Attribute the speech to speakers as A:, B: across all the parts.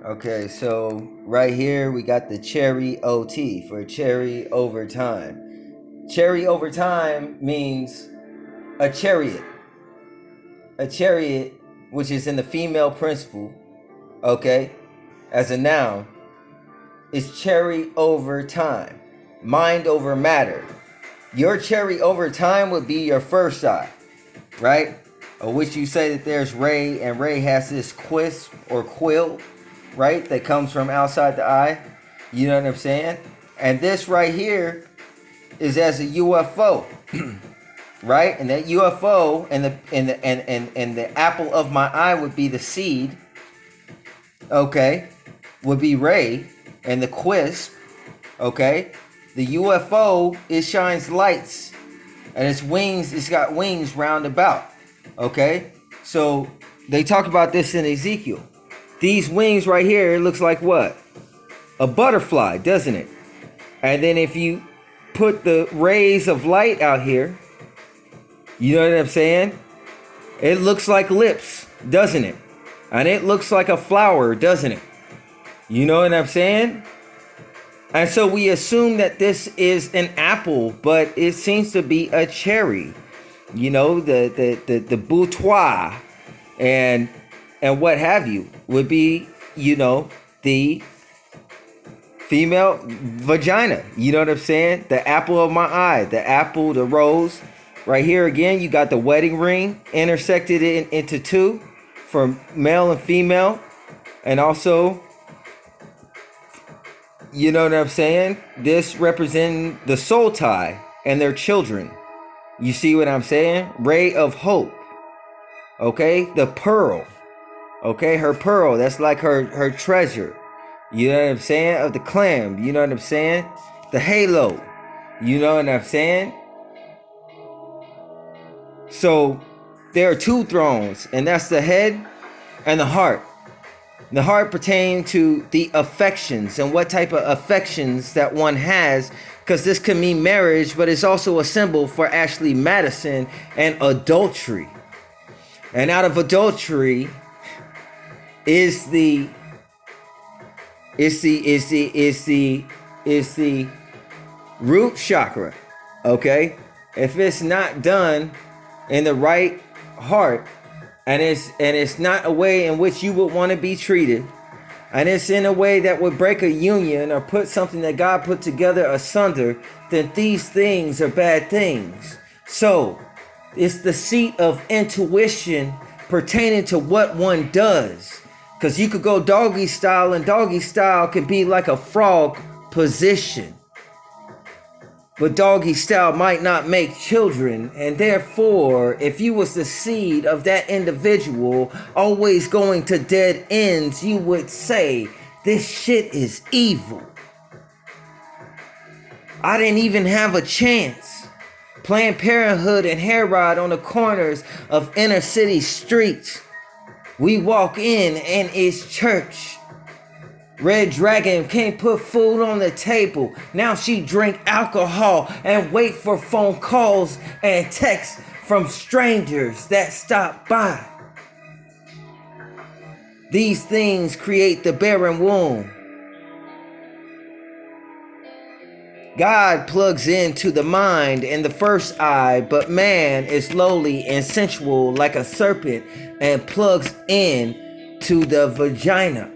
A: Okay, so right here we got the cherryOT for cherry over time. Cherry over time means a chariot. A chariot, which is in the female principle, okay, as a noun, is cherry over time. Mind over matter. Your cherry over time would be your first eye, right? Of which you say that there's ray, and ray has this quisp or quill, right, that comes from outside the eye. You know what I'm saying? And this right here is as a UFO, right? And that UFO and the apple of my eye would be the seed, okay, would be ray, and the quisp, okay. The UFO, it shines lights, and its wings, it's got wings round about, okay. So they talk about this in Ezekiel. These wings right here, it looks like what? A butterfly, doesn't it? And then if you put the rays of light out here, you know what I'm saying? It looks like lips, doesn't it? And it looks like a flower, doesn't it? You know what I'm saying? And so we assume that this is an apple, but it seems to be a cherry. You know, the boutoir and what have you would be, you know, the female vagina. You know what I'm saying? The apple of my eye, the apple, the rose. Right here again, you got the wedding ring intersected into two for male and female. And also, you know what I'm saying? This represents the soul tie and their children. You see what I'm saying? Ray of hope. Okay? The pearl. Okay? Her pearl. That's like her treasure. You know what I'm saying? Of the clam. You know what I'm saying? The halo. You know what I'm saying? So there are two thrones, and that's the head and the heart. The heart pertains to the affections and what type of affections that one has, because this can mean marriage, but it's also a symbol for Ashley Madison and adultery. And out of adultery is the root chakra. Okay? If it's not done in the right heart, and it's not a way in which you would want to be treated, and it's in a way that would break a union or put something that God put together asunder, then these things are bad things. So it's the seat of intuition pertaining to what one does, because you could go doggy style, and doggy style can be like a frog position. But doggy style might not make children, and therefore, if you was the seed of that individual always going to dead ends, you would say, this shit is evil. I didn't even have a chance. Planned Parenthood and Hair Rod on the corners of inner city streets. We walk in and it's church. Red Dragon can't put food on the table. Now she drink alcohol and wait for phone calls and texts from strangers that stop by. These things create the barren womb. God plugs into the mind and the first eye, but man is lowly and sensual like a serpent and plugs in to the vagina.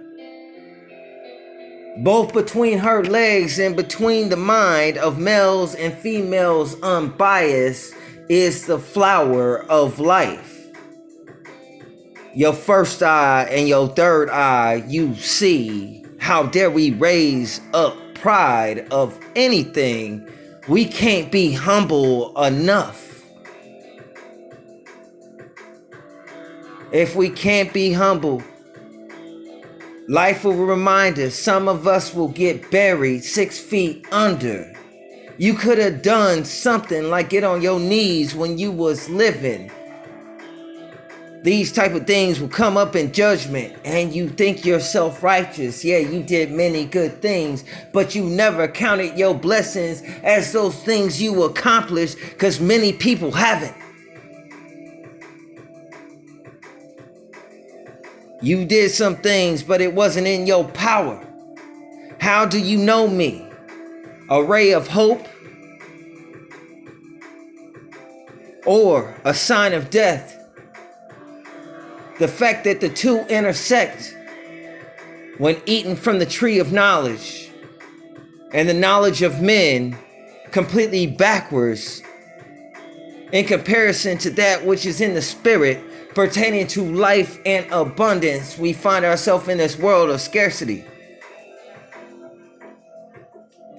A: Both between her legs and between the mind of males and females unbiased is the flower of life. Your first eye and your third eye, you see. How dare we raise up pride of anything? We can't be humble enough. If we can't be humble, life will remind us, some of us will get buried 6 feet under. You could have done something like get on your knees when you was living. These type of things will come up in judgment, and you think you're self-righteous. Yeah, you did many good things, but you never counted your blessings as those things you accomplished, because many people haven't. You did some things, but it wasn't in your power. How do you know me? A ray of hope or a sign of death? The fact that the two intersect when eaten from the tree of knowledge, and the knowledge of men completely backwards in comparison to that which is in the spirit pertaining to life and abundance. We find ourselves in this world of scarcity.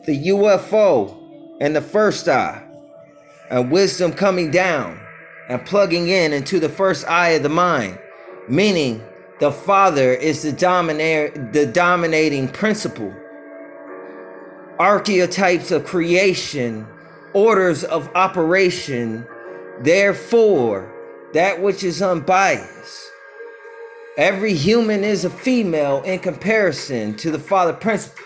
A: The UFO and the first eye, and wisdom coming down and plugging in into the first eye of the mind, meaning the Father is the dominating principle. Archetypes of creation, orders of operation, therefore, that which is unbiased. Every human is a female in comparison to the Father principle.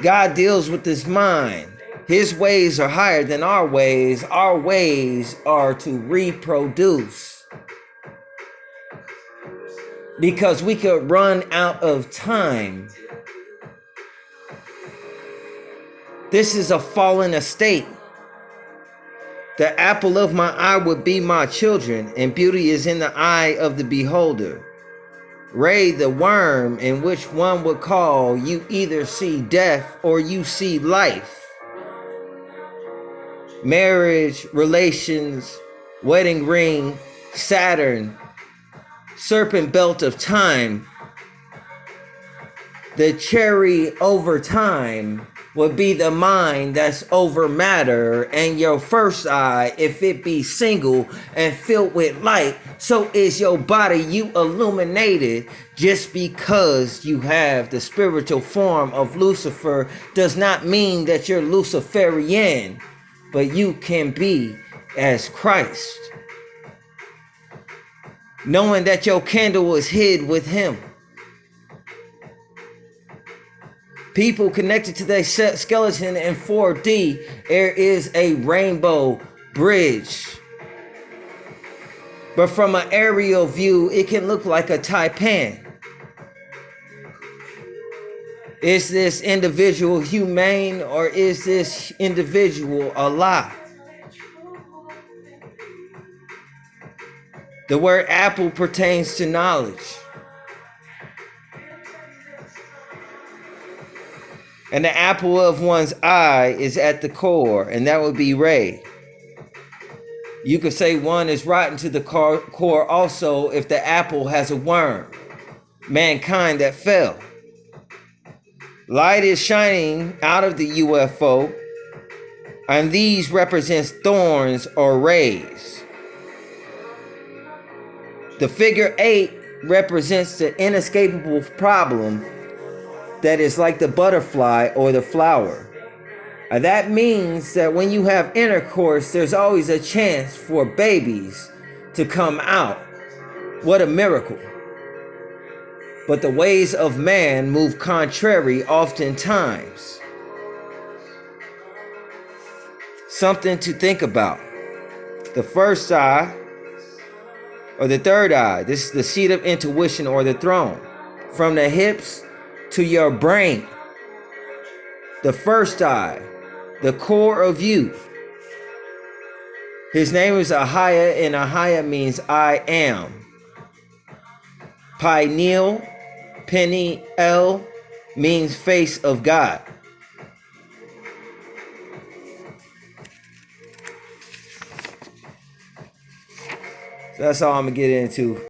A: God deals with his mind. His ways are higher than our ways. Our ways are to reproduce. Because we could run out of time. This is a fallen estate. The apple of my eye would be my children, and beauty is in the eye of the beholder. Ray the worm, in which one would call, you either see death or you see life. Marriage, relations, wedding ring, Saturn, serpent belt of time. The cherry over time would be the mind that's over matter, and your first eye, if it be single and filled with light, so is your body. You illuminated. Just because you have the spiritual form of Lucifer does not mean that you're Luciferian, but you can be as Christ, knowing that your candle is hid with him. People connected to their skeleton in 4D, there is a rainbow bridge. But from an aerial view, it can look like a taipan. Is this individual humane, or is this individual alive? The word apple pertains to knowledge. And the apple of one's eye is at the core, and that would be Ray. You could say one is rotten to the core also if the apple has a worm, mankind that fell. Light is shining out of the UFO, and these represents thorns or rays. The figure 8 represents the inescapable problem that is like the butterfly or the flower. And that means that when you have intercourse, there's always a chance for babies to come out. What a miracle. But the ways of man move contrary oftentimes. Something to think about. The first eye or the third eye, this is the seat of intuition or the throne. From the hips to your brain. The first eye, the core of you. His name is Ahaya, and Ahaya means I am. Pineal, Peniel means face of God. So that's all I'm gonna get into.